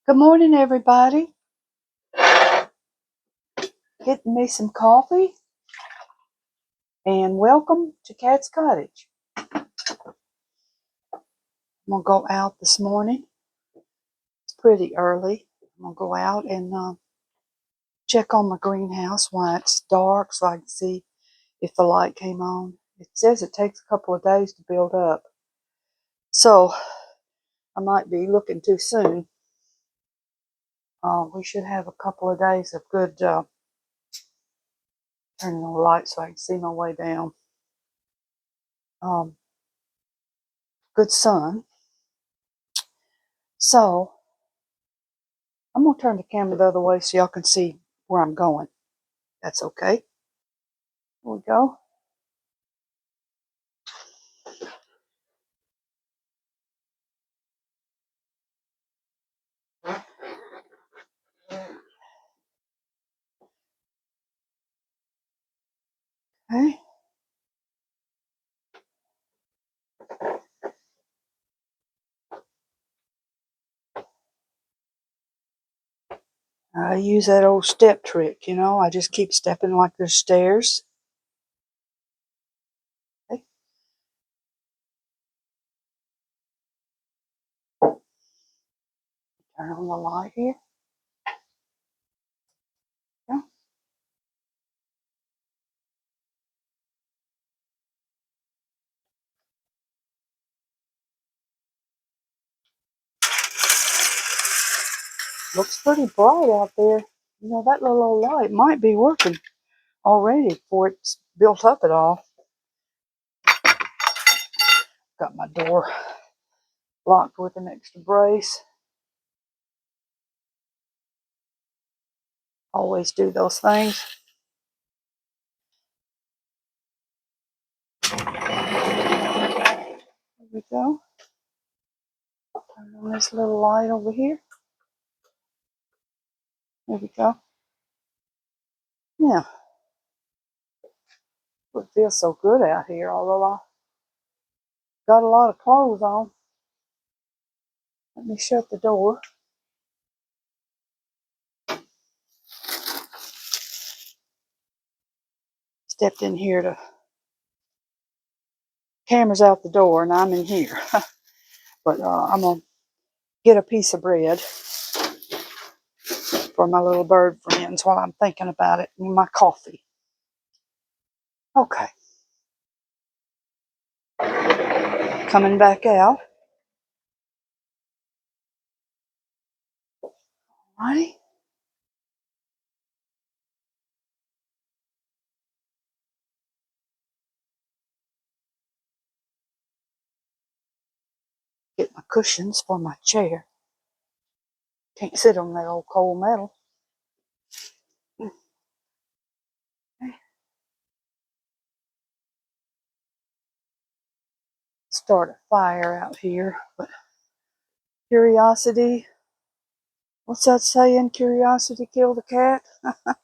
Good morning, everybody. Getting me some coffee and welcome to Cat's Cottage. I'm gonna go out this morning. It's pretty early. I'm gonna go out and check on my greenhouse while it's dark so I can see if the light came on. It says it takes a couple of days to build up, so I might be looking too soon. We should have a couple of days of good turning on the light so I can see my way down. Good sun. So I'm going to turn the camera the other way so y'all can see where I'm going. That's okay. Here we go. Okay. I use that old step trick, I just keep stepping like there's stairs. Okay. Turn on the light here. Yeah. Looks pretty bright out there. That little old light might be working already before it's built up at all. Got my door locked with an extra brace. Always do those things. Here we go. Turn on this little light over here. There we go. Yeah. It feels so good out here, although I got a lot of clothes on. Let me shut the door. Stepped in here to camera's out the door and I'm in here. But I'm gonna get a piece of bread for my little bird friends while I'm thinking about it and my coffee. Okay. Coming back out. Alrighty. Get my cushions for my chair. Can't sit on that old cold metal. Okay. Start a fire out here, but curiosity. What's that saying? Curiosity killed the cat? If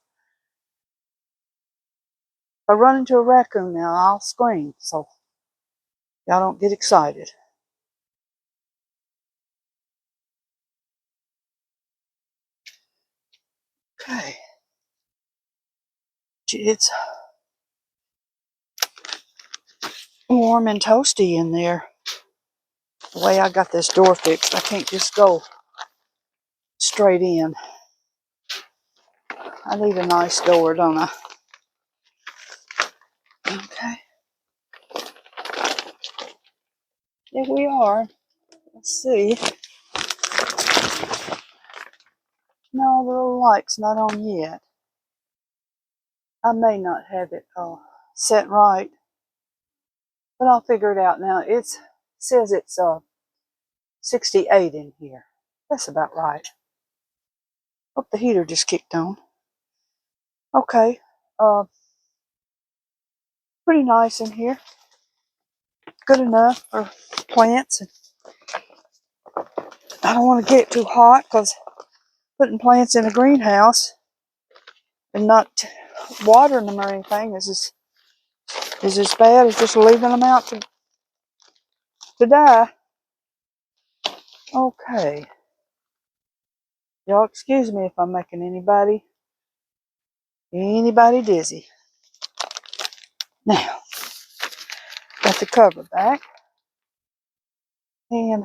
I run into a raccoon now, I'll scream, so y'all don't get excited. Okay. It's warm and toasty in there. The way I got this door fixed, I can't just go straight in. I need a nice door, don't I? Okay. Here we are. Let's see. No, the little light's not on yet. I may not have it set right, but I'll figure it out now. It says it's 68 in here. That's about right. Oh, the heater just kicked on. Okay. Pretty nice in here. Good enough for plants. I don't want to get it too hot because putting plants in a greenhouse and not watering them or anything is as bad as just leaving them out to die. Okay. Y'all excuse me if I'm making anybody dizzy. Now, got the cover back. And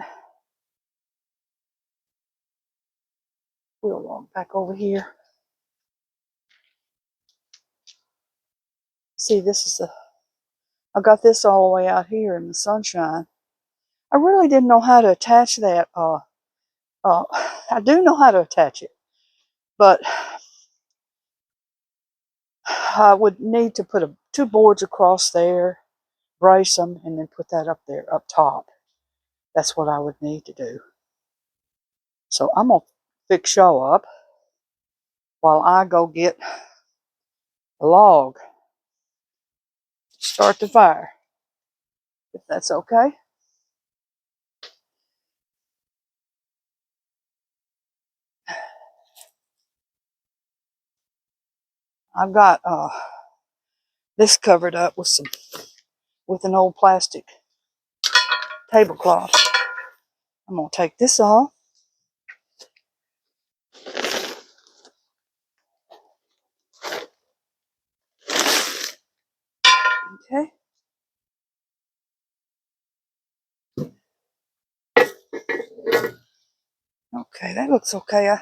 we'll walk back over here. See, I got this all the way out here in the sunshine. I really didn't know how to attach that. I do know how to attach it, but I would need to put two boards across there, brace them, and then put that up there, up top. That's what I would need to do. So I'm going to fix y'all up while I go get a log to start the fire, if that's okay. I've got this covered up with an old plastic tablecloth. I'm going to take this off. Okay. Okay, that looks okay. I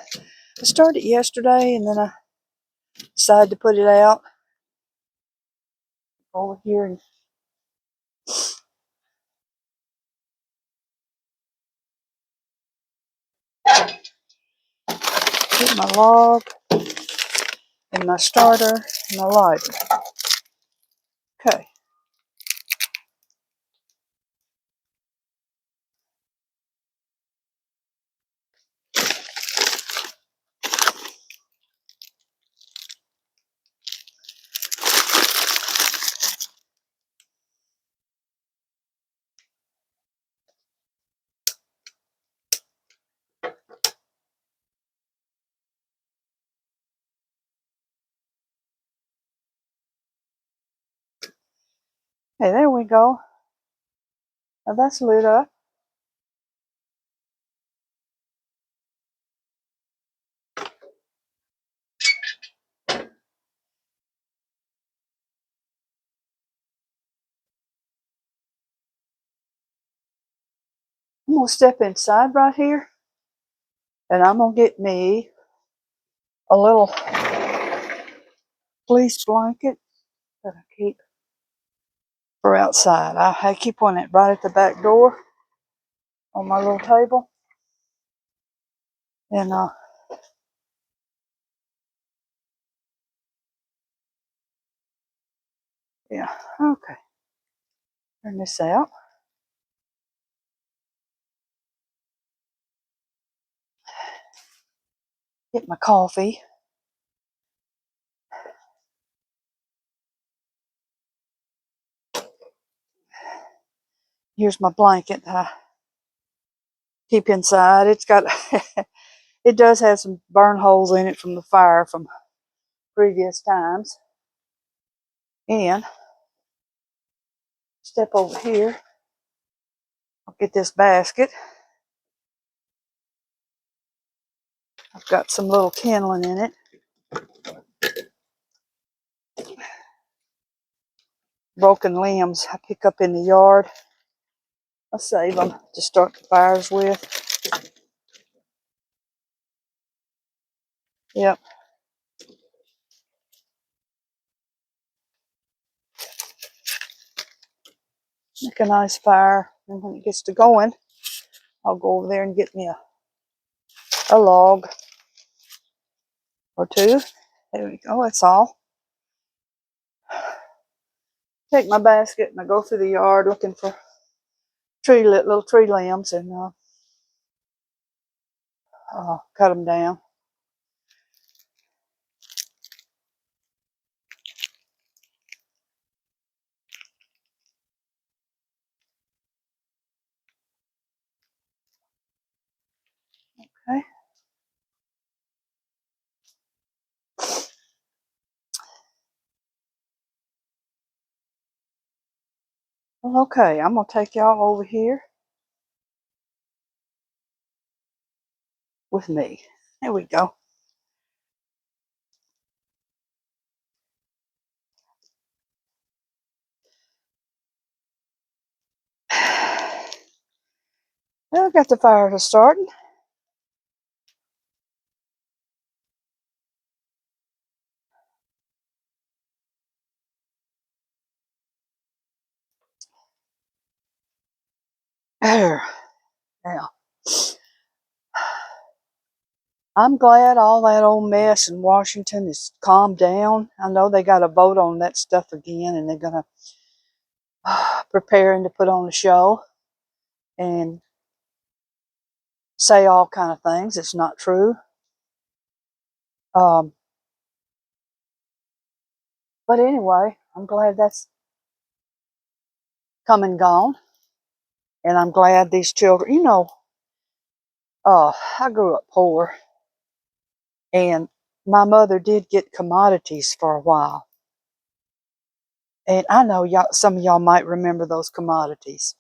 started yesterday and then I decided to put it out over here and get my log and my starter and my lighter. Okay. Hey, there we go. Now that's lit up. I'm going to step inside right here and I'm going to get me a little fleece blanket that I keep for outside. I keep one right at the back door on my little table. And yeah, okay. Turn this out. Get my coffee. Here's my blanket that I keep inside. It's got, it does have some burn holes in it from the fire from previous times. And step over here. I'll get this basket. I've got some little kindling in it. Broken limbs I pick up in the yard. I save them to start the fires with. Yep. Make a nice fire. And when it gets to going, I'll go over there and get me a log or two. There we go. That's all. Take my basket and I go through the yard looking for little tree limbs and cut them down. Okay. Well, okay. I'm gonna take y'all over here with me. Here we go. Well, I got the fire to starting. There. Now, I'm glad all that old mess in Washington is calmed down. I know they got to vote on that stuff again, and they're gonna preparing to put on a show and say all kind of things. It's not true. Um, but anyway, I'm glad that's come and gone, and I'm glad these children. I grew up poor, and my mother did get commodities for a while. And I know y'all, some of y'all might remember those commodities.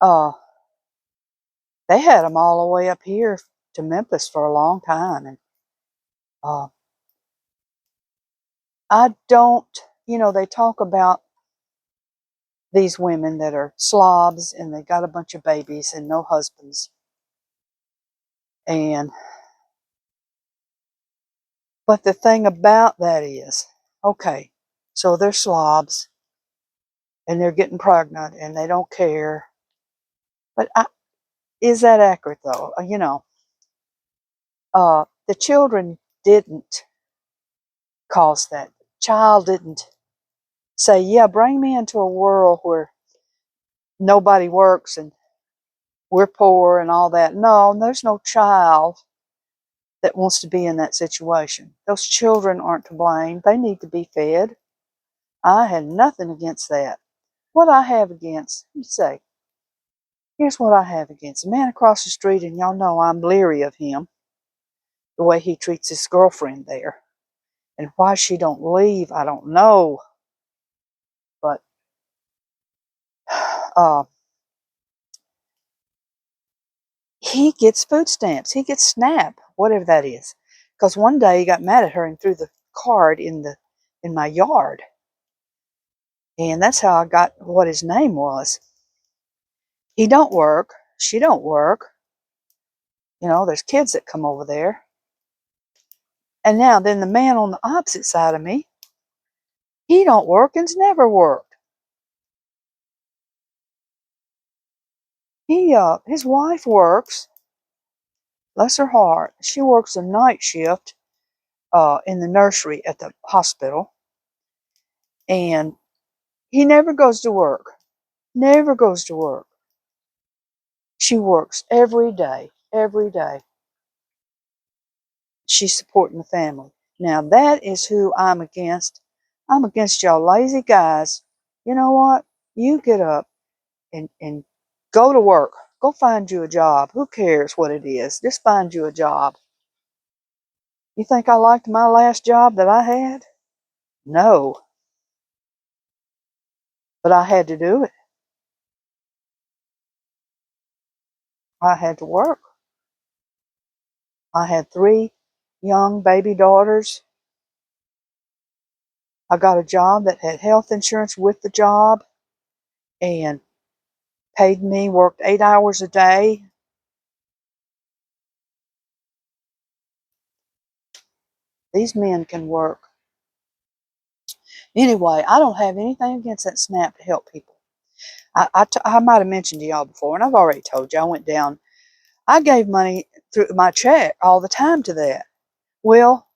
Uh, they had them all the way up here to Memphis for a long time, and uh, I don't. They talk about these women that are slobs and they got a bunch of babies and no husbands. And but the thing about that is, okay, so they're slobs and they're getting pregnant and they don't care. But is that accurate though? The children didn't cause that. The child didn't say, "Yeah, bring me into a world where nobody works and we're poor and all that." No, there's no child that wants to be in that situation. Those children aren't to blame. They need to be fed. I had nothing against that. What I have against, let me say, here's what I have against. A man across the street, and y'all know I'm leery of him, the way he treats his girlfriend there. And why she don't leave, I don't know. But uh, he gets food stamps. He gets SNAP, whatever that is. Because one day he got mad at her and threw the card in my yard. And that's how I got what his name was. He don't work. She don't work. There's kids that come over there. And now then the man on the opposite side of me, he don't work and's never worked. His wife works, bless her heart. She works a night shift in the nursery at the hospital. And he never goes to work. Never goes to work. She works every day, every day. She's supporting the family. Now that is who I'm against. I'm against y'all lazy guys. You know what? You get up and go to work. Go find you a job. Who cares what it is? Just find you a job. You think I liked my last job that I had? No. But I had to do it. I had to work. I had 3 young baby daughters. I got a job that had health insurance with the job and paid me, worked 8 hours a day. These men can work. Anyway, I don't have anything against that SNAP to help people. I might have mentioned to y'all before, and I've already told you, I went down. I gave money through my check all the time to that. Well,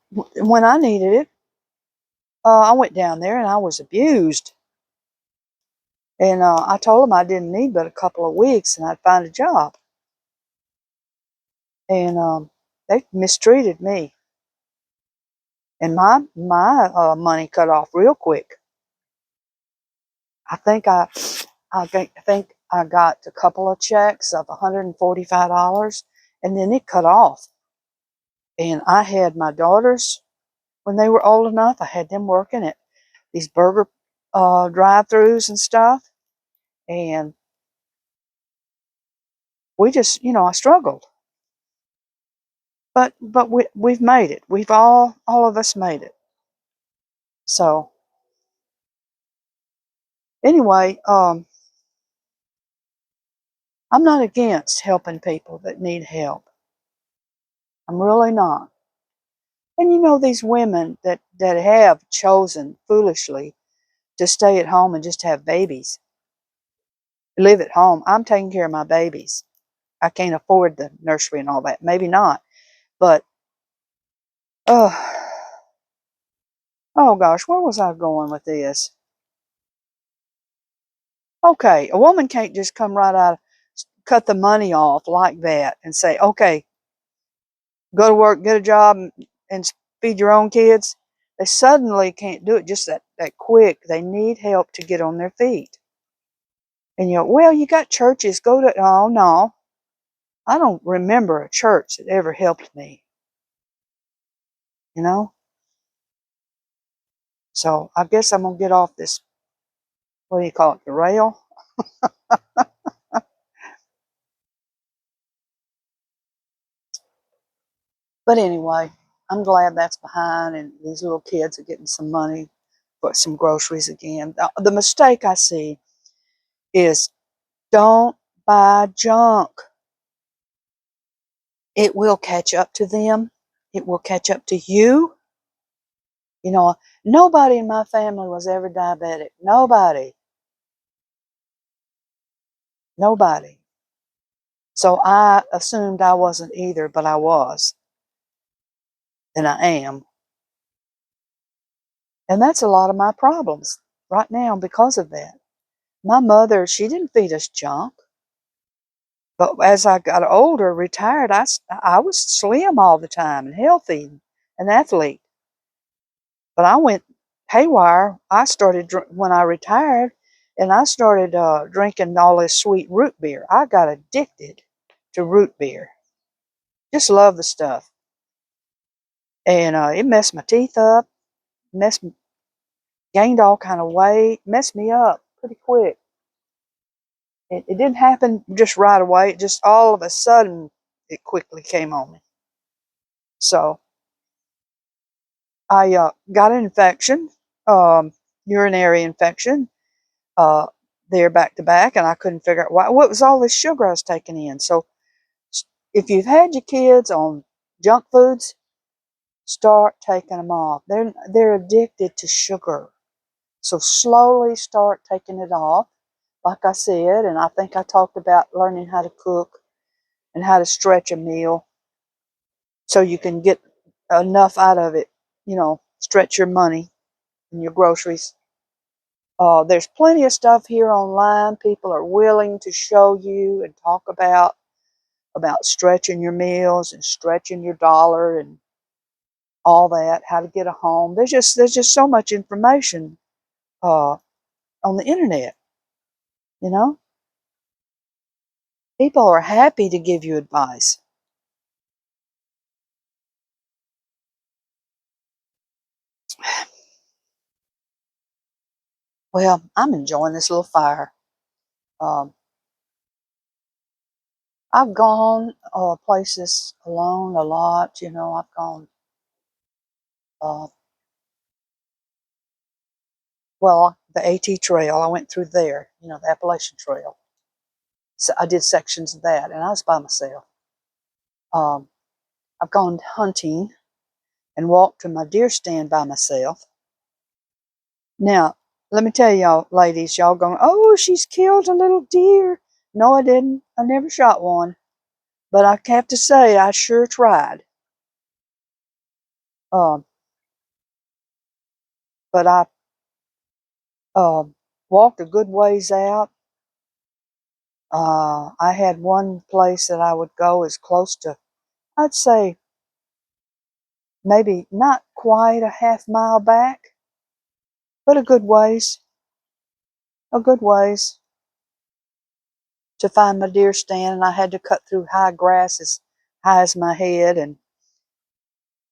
when I needed it, I went down there and I was abused. And I told them I didn't need but a couple of weeks and I'd find a job. And they mistreated me. And my money cut off real quick. I think I got a couple of checks of $145, and then it cut off. And I had my daughters when they were old enough. I had them working at these burger drive-throughs and stuff. And we just, I struggled. But we've made it. We've all of us made it. So anyway, I'm not against helping people that need help. I'm really not. And these women that have chosen foolishly to stay at home and just have babies, live at home. I'm taking care of my babies. I can't afford the nursery and all that. Maybe not. But, uh, oh gosh, where was I going with this? Okay, a woman can't just come right out, cut the money off like that and say, okay, go to work, get a job, and feed your own kids. They suddenly can't do it just that quick. They need help to get on their feet. And well, you got churches, go to, oh no, I don't remember a church that ever helped me, you know? So I guess I'm going to get off this, what do you call it, the rail? But anyway, I'm glad that's behind and these little kids are getting some money for some groceries again. The mistake I see is don't buy junk. It will catch up to them. It will catch up to you. Nobody in my family was ever diabetic. Nobody. Nobody. So I assumed I wasn't either, but I was. And I am. And that's a lot of my problems right now because of that. My mother, she didn't feed us junk. But as I got older, retired, I was slim all the time and healthy and an athlete. But I went haywire. I started when I retired, and I started drinking all this sweet root beer. I got addicted to root beer. Just love the stuff, and it messed my teeth up, messed, gained all kind of weight, messed me up pretty quick. It didn't happen just right away. It just all of a sudden it quickly came on me. So I got an infection, urinary infection, uh, there back to back, and I couldn't figure out what was all this sugar I was taking in. So if you've had your kids on junk foods, start taking them off. They're addicted to sugar. So slowly start taking it off. Like I said, and I think I talked about learning how to cook and how to stretch a meal so you can get enough out of it, stretch your money and your groceries. There's plenty of stuff here online. People are willing to show you and talk about stretching your meals and stretching your dollar and all that. How to get a home. There's just so much information uh, on the internet. You know, people are happy to give you advice. Well, I'm enjoying this little fire. Um, I've gone places alone a lot. I've gone. Uh, well, the AT Trail. I went through there. The Appalachian Trail. So I did sections of that, and I was by myself. Um, I've gone hunting and walked to my deer stand by myself. Now, let me tell y'all, ladies, y'all going, oh, she's killed a little deer. No, I didn't. I never shot one. But I have to say, I sure tried. Um, but I walked a good ways out. I had one place that I would go as close to, I'd say, maybe not quite a half mile back, but a good ways to find my deer stand. And I had to cut through high grass as high as my head and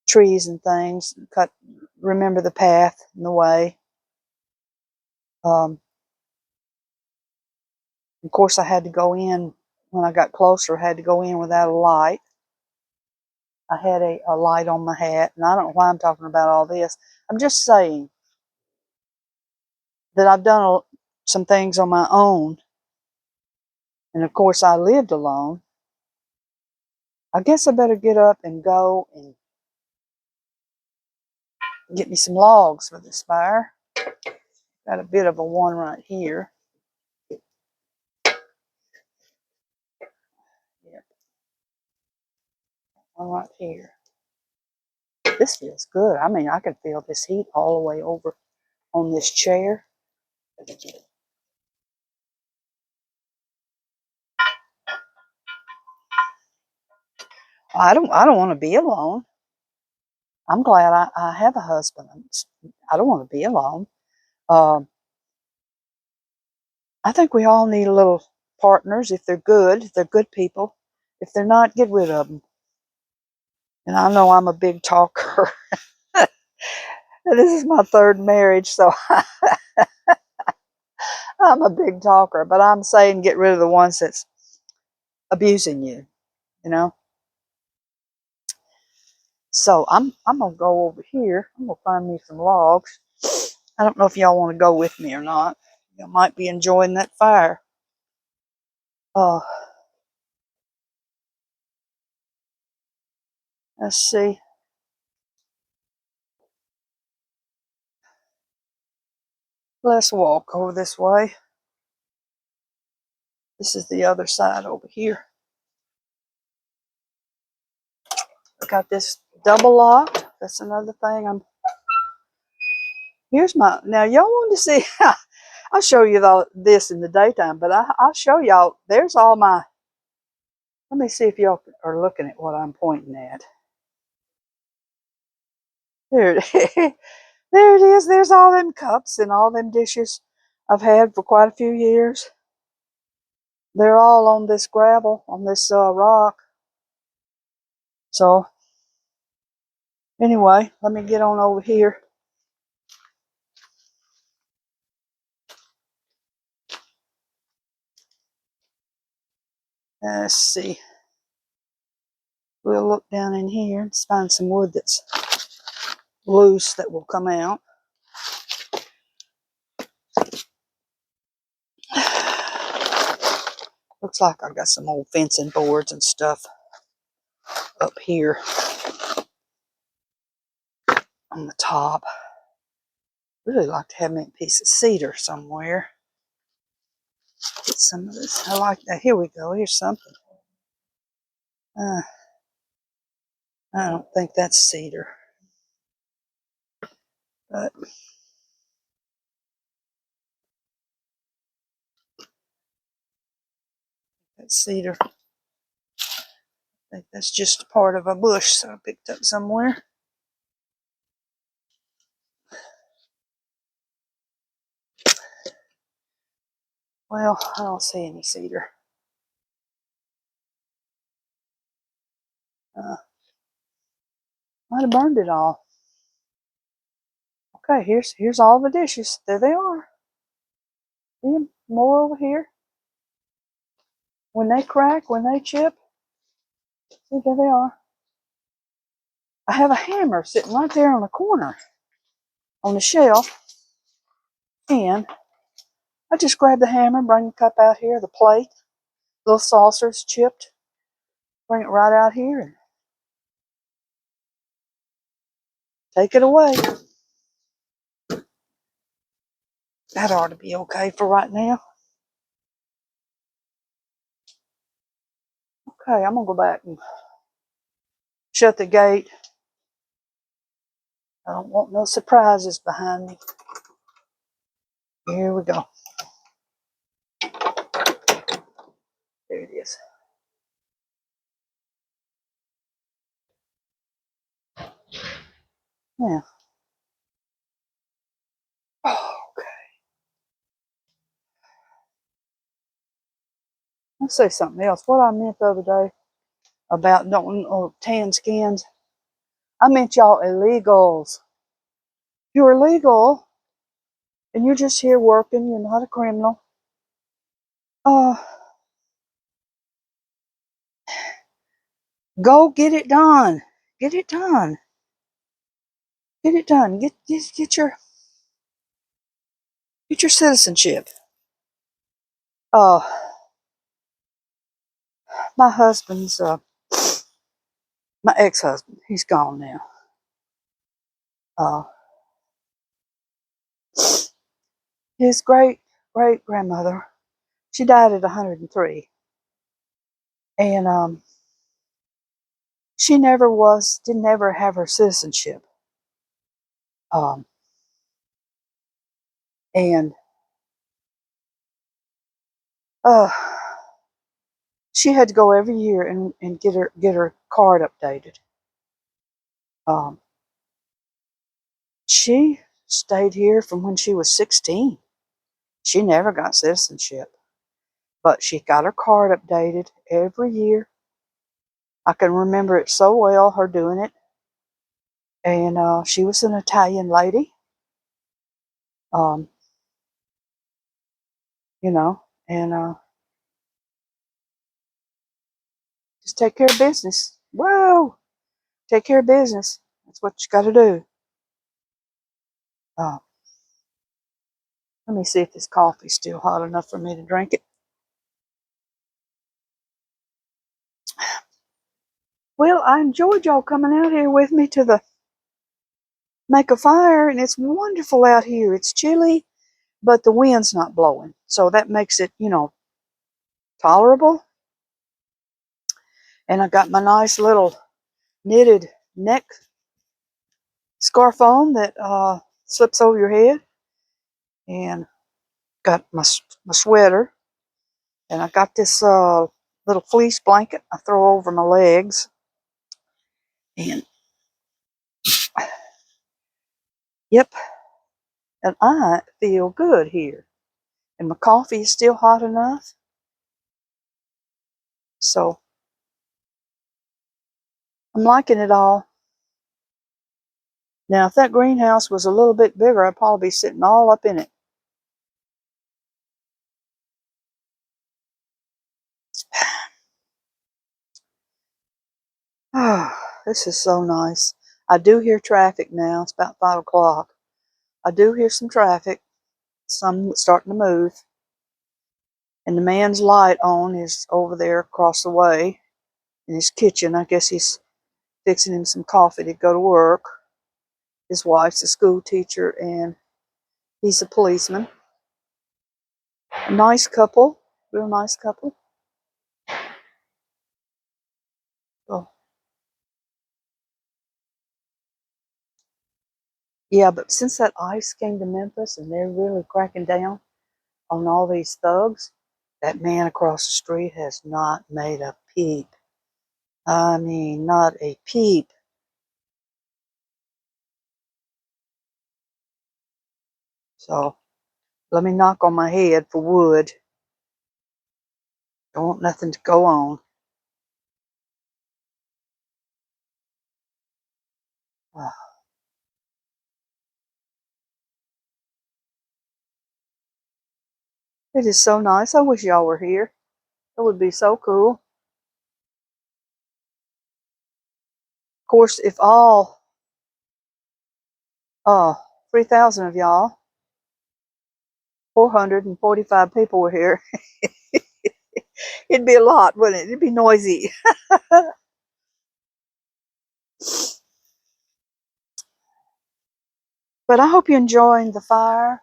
trees and things. Remember the path and the way. Um, of course, I had to go in when I got closer, I had to go in without a light. I had a light on my hat, and I don't know why I'm talking about all this. I'm just saying that I've done some things on my own, and of course I lived alone. I guess I better get up and go and get me some logs for this fire. Got a bit of a one right here. Yep, one right here. This feels good. I mean, I can feel this heat all the way over on this chair. I don't want to be alone. I'm glad I have a husband. I don't want to be alone. I think we all need a little partners if they're good people. If they're not, get rid of them. And I know I'm a big talker. This is my third marriage, so I'm a big talker. But I'm saying get rid of the ones that's abusing you, you know. So I'm gonna go over here. I'm gonna find me some logs. I don't know if y'all want to go with me or not. You might be enjoying that fire. Uh, let's see. Let's walk over this way. This is the other side over here. I got this double locked. That's another thing. Here's my. Now y'all want to see? I'll show you this in the daytime, but I'll show y'all. There's all my. Let me see if y'all are looking at what I'm pointing at. There it is. There it is. There's all them cups and all them dishes I've had for quite a few years. They're all on this gravel, on this rock. So anyway, let me get on over here. Let's see. We'll look down in here and find some wood that's loose that will come out. Looks like I got some old fencing boards and stuff up here on the top. Really like to have me a piece of cedar somewhere. Get some of this. I like that. Here we go. Here's something. I don't think that's cedar, but that's cedar. I think that's just part of a bush that I picked up somewhere. Well, I don't see any cedar. Might have burned it all. Okay, here's all the dishes. There they are. See 'em? More over here. When they crack, when they chip, see, there they are. I have a hammer sitting right there on the corner on the shelf, and I just grab the hammer, bring the cup out here, the plate, little saucers chipped, bring it right out here and take it away. That ought to be okay for right now. Okay, I'm gonna go back and shut the gate. I don't want no surprises behind me. Here we go. There it is. Yeah. Oh, okay. Let's say something else. What I meant the other day about don't tan skins. I meant y'all illegals. You're illegal and you're just here working. You're not a criminal. Uh, Go get it done. Get it done. Get it done. Get your citizenship. Uh, my husband's my ex-husband. He's gone now. Uh, his great grandmother. She died at 103, and she didn't ever have her citizenship. Um, and uh, she had to go every year and get her card updated. Um, she stayed here from when she was 16. She never got citizenship, but she got her card updated every year. I can remember it so well, her doing it. And she was an Italian lady, um, you know, and just take care of business. Whoa, take care of business. That's what you got to do. Uh, Let me see if this coffee's still hot enough for me to drink it. Well, I enjoyed y'all coming out here with me to make a fire, and it's wonderful out here. It's chilly, but the wind's not blowing, so that makes it, tolerable. And I got my nice little knitted neck scarf on that slips over your head, and got my sweater, and I got this little fleece blanket I throw over my legs, and yep, and I feel good here. And my coffee is still hot enough, so I'm liking it all. Now, if that greenhouse was a little bit bigger, I'd probably be sitting all up in it. Oh, this is so nice. I do hear traffic now. It's about 5 o'clock. I do hear some traffic, some starting to move. And the man's light on is over there across the way in his kitchen. I guess he's fixing him some coffee to go to work. His wife's a school teacher, and he's a policeman. A nice couple, real nice couple. Oh, yeah, but since that ice came to Memphis and they're really cracking down on all these thugs, that man across the street has not made a peep. I mean, not a peep. So let me knock on my head for wood. Don't want nothing to go on. It is so nice. I wish y'all were here. It would be so cool. Of course, if all 3,000 of y'all, 445 people were here, it'd be a lot, wouldn't it? It'd be noisy. But I hope you're enjoying the fire.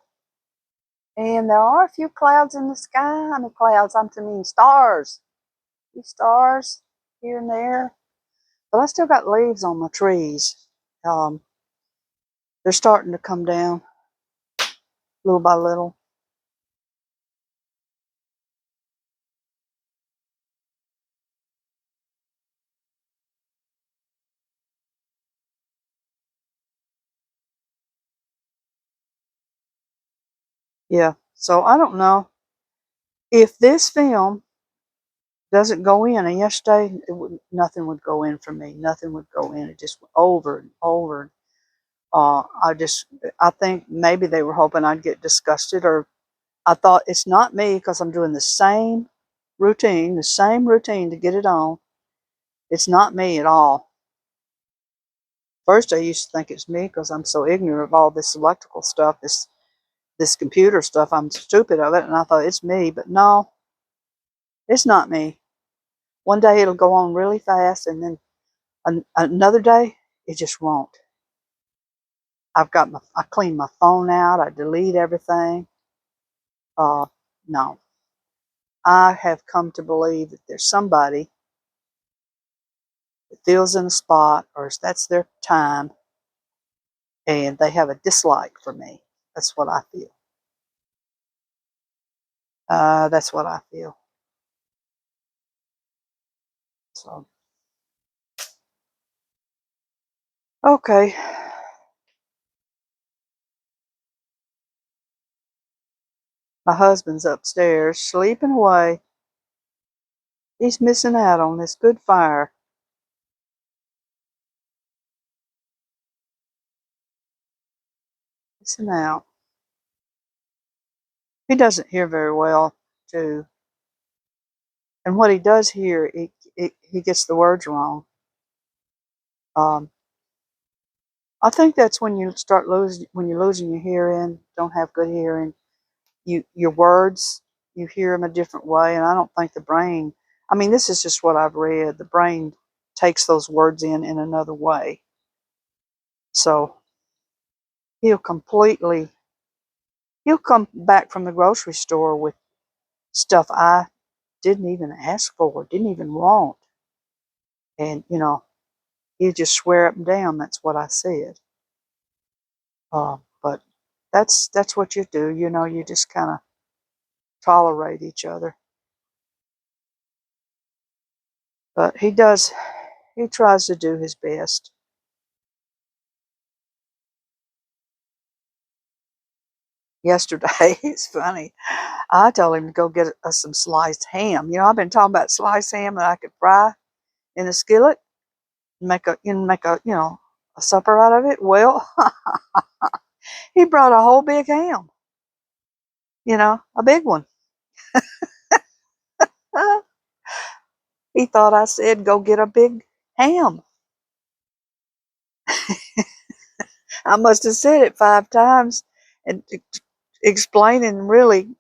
And there are a few clouds in the sky. I mean, clouds, I mean stars. These stars here and there. But I still got leaves on my trees. Um, they're starting to come down little by little. Yeah. So I don't know if this film doesn't go in. And yesterday, nothing would go in for me. Nothing would go in. It just went over and over. I think maybe they were hoping I'd get disgusted, or I thought it's not me because I'm doing the same routine to get it on. It's not me at all. First, I used to think it's me because I'm so ignorant of all this electrical stuff, this computer stuff. I'm stupid of it, and I thought it's me, but no, it's not me. One day it'll go on really fast, and then another day it just won't. I clean my phone out. I delete everything. Uh, no, I have come to believe that there's somebody that feels in a spot, or that's their time, and they have a dislike for me. That's what I feel. That's what I feel. So, okay. My husband's upstairs, sleeping away. He's missing out on this good fire. Missing out. He doesn't hear very well, too. And what he does hear, he gets the words wrong. Um, I think that's when you start when you're losing your hearing, don't have good hearing. Your words, you hear them a different way, and I don't think the brain. I mean, this is just what I've read. The brain takes those words in another way. So he'll completely. He'll come back from the grocery store with stuff I didn't even ask for, didn't even want, and he'll just swear up and down that's what I said. But that's what you do. You just kind of tolerate each other. But he does. He tries to do his best. Yesterday, it's funny. I told him to go get us some sliced ham. I've been talking about sliced ham that I could fry in a skillet and make a a supper out of it. Well, he brought a whole big ham. A big one. He thought I said go get a big ham. I must have said it 5 times and explaining really.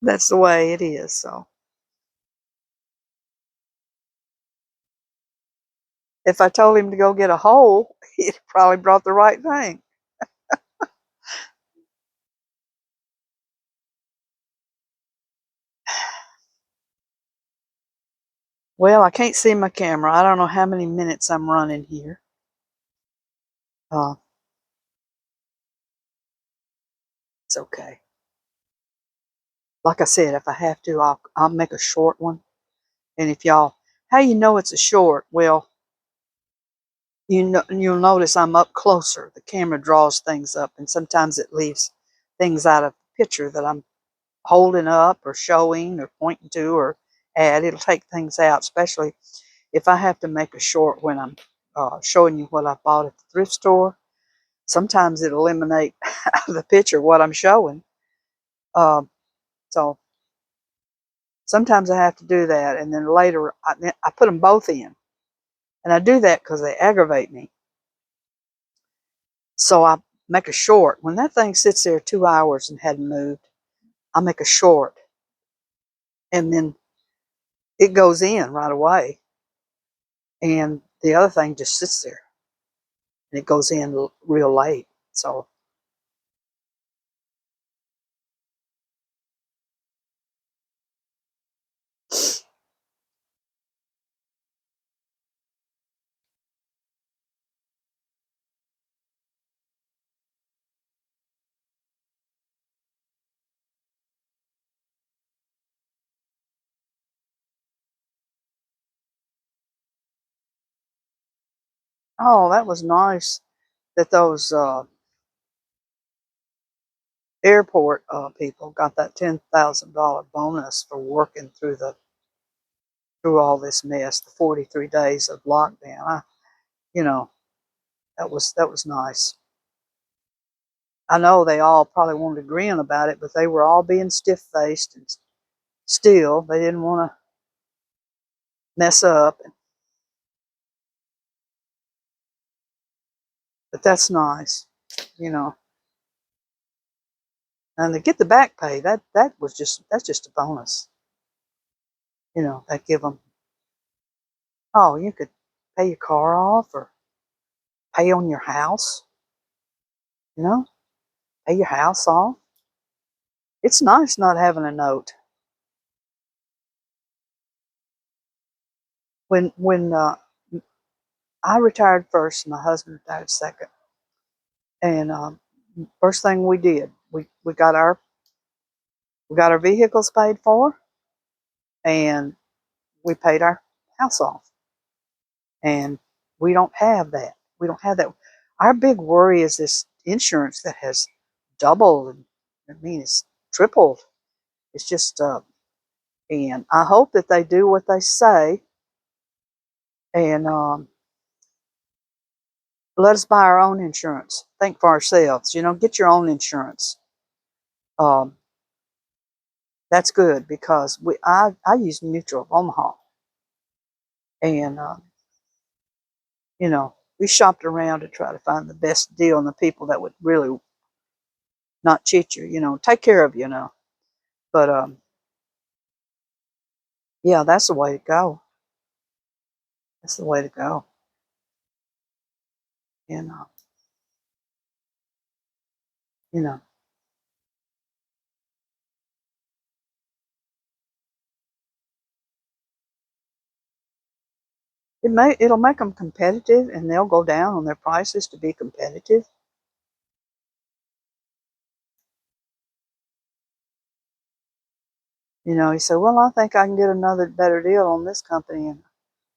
That's the way it is. So if I told him to go get a whole, he'd probably brought the right thing. Well, I can't see my camera. I don't know how many minutes I'm running here. Uh, it's okay. Like I said, if I have to, I'll make a short one. And if y'all, how you know it's a short? Well, you'll notice I'm up closer. The camera draws things up, and sometimes it leaves things out of the picture that I'm holding up or showing or pointing to or at. It'll take things out, especially if I have to make a short when I'm showing you what I bought at the thrift store. Sometimes it'll eliminate out of the picture what I'm showing. Um, so sometimes I have to do that, and then later I put them both in, and I do that because they aggravate me. So I make a short. When that thing sits there 2 hours and hadn't moved, I make a short, and then it goes in right away, and the other thing just sits there, and it goes in real late. So, oh, that was nice that those airport people got that $10,000 bonus for working through all this mess, the 43 days of lockdown. You know, that was nice. I know they all probably wanted to grin about it, but they were all being stiff-faced, and still they didn't want to mess up. But that's nice, you know. And to get the back pay, that's just a bonus. You know, they give them, oh, you could pay your car off or pay on your house, you know, pay your house off. It's nice not having a note. When I retired first, my husband retired second, and first thing we did, we got our vehicles paid for, and we paid our house off. And we don't have that. We don't have that. Our big worry is this insurance that has doubled, and I mean it's tripled. It's just and I hope that they do what they say, and let us buy our own insurance. Think for ourselves. You know, get your own insurance. Um, that's good because I use Mutual of Omaha, and you know, we shopped around to try to find the best deal and the people that would really not cheat you. You know, take care of you. You know, but yeah, that's the way to go. That's the way to go. And you know, it'll make them competitive, and they'll go down on their prices to be competitive. You know, he said, "Well, I think I can get another better deal on this company, and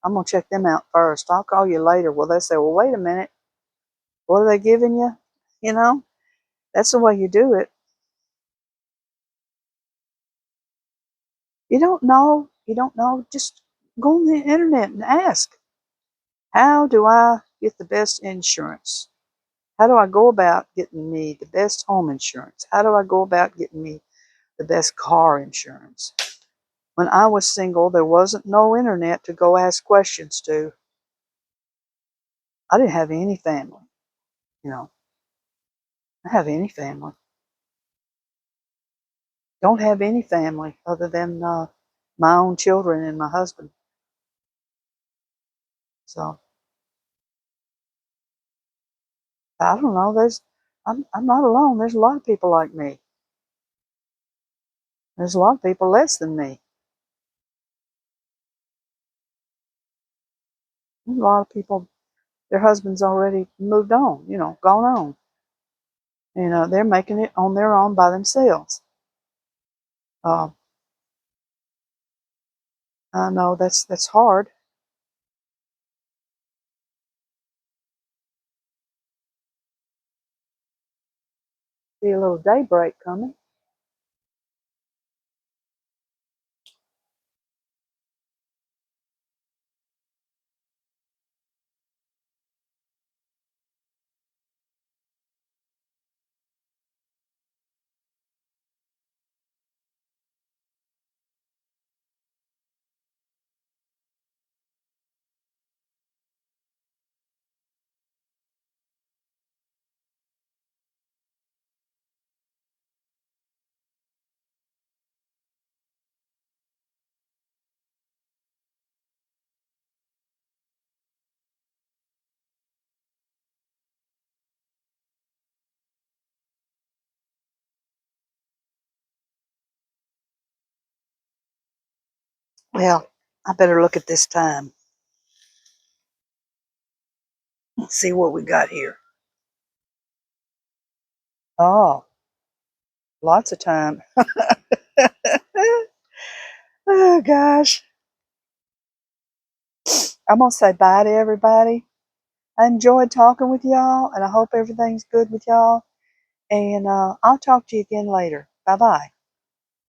I'm gonna check them out first. I'll call you later." Well, they say, "Well, wait a minute. What are they giving you?" You know, that's the way you do it. You don't know. You don't know. Just go on the internet and ask. How do I get the best insurance? How do I go about getting me the best home insurance? How do I go about getting me the best car insurance? When I was single, there wasn't no internet to go ask questions to. I didn't have any family, you know. I have any family. Don't have any family other than my own children and my husband. So I don't know. I'm not alone. There's a lot of people like me. There's a lot of people less than me. There's a lot of people. Their husbands already moved on. You know, gone on. And they're making it on their own by themselves. Uh, I know that's hard. See a little daybreak coming. Well, I better look at this time. Let's see what we got here. Oh, lots of time. Oh gosh. I'm gonna say bye to everybody. I enjoyed talking with y'all, and I hope everything's good with y'all. And I'll talk to you again later. Bye bye.